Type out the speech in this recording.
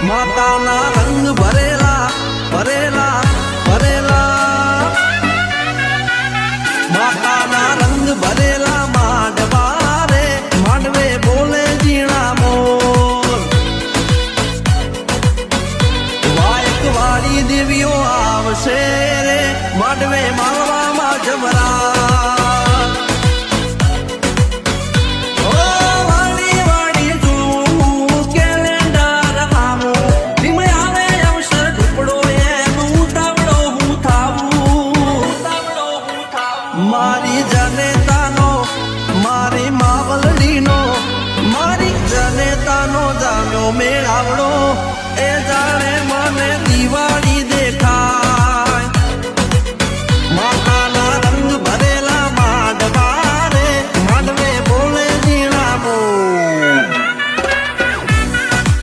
માતાના રંગ ભરેલા ભરેલા ભરેલા માતાના રંગ ભરેલા માંડવા રે માંડવે બોલે ઝીણા મોર વાયક વાળી દેવીઓ આવશે રે માંડવે માળવામાં જમરા મારી જનેતાનો મારી માવલડીનો મારી જનેતાનો જામ્યો મેળાવડો એ